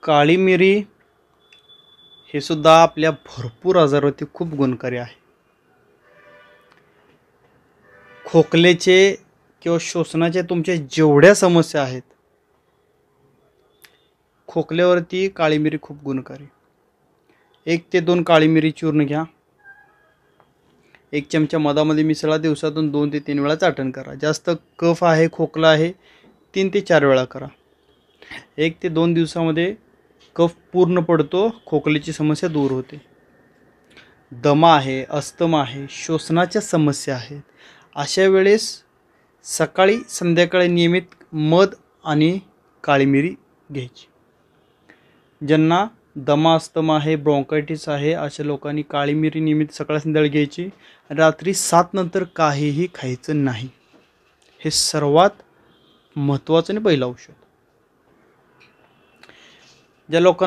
काळी मिरी हे सुद्धा आपल्या भरपूर आजारावरती खूप गुणकारी आहे। खोकल्याचे किंवा श्वसनाचे तुमच्या जेवढ्या समस्या आहेत, खोकल्यावरती काळी मिरी खूप गुणकारी। 1 ते 2 काळी मिरी चूर्ण घ्या, 1 चमचा मधामध्ये मिसळा, दिवसातून 2 ते 3 वेळा चाटण करा। जास्त कफ आहे, खोकला आहे, 3 ते 4 वेळा करा। 1 ते 2 दिवसामध्ये कफ पूर्ण पडतो, खोकल्याची समस्या दूर होते। दमा आहे, अस्थमा आहे, श्वसनाच्या समस्या आहेत, अशा वेळेस सकाळी संध्याकाळी नियमित मध आणि काळी मिरी घ्यायची। ज्यांना दमा अस्थमा आहे, ब्रोंकायटिस आहे, अशा लोकांनी काळी मिरी नियमित सकाळ संध्याकाळी घ्यायची। रात्री 7 नंतर काहीही खायचं नाही, हे सर्वात महत्त्वाचं आणि पहिलं औषध। ज्या लोकांना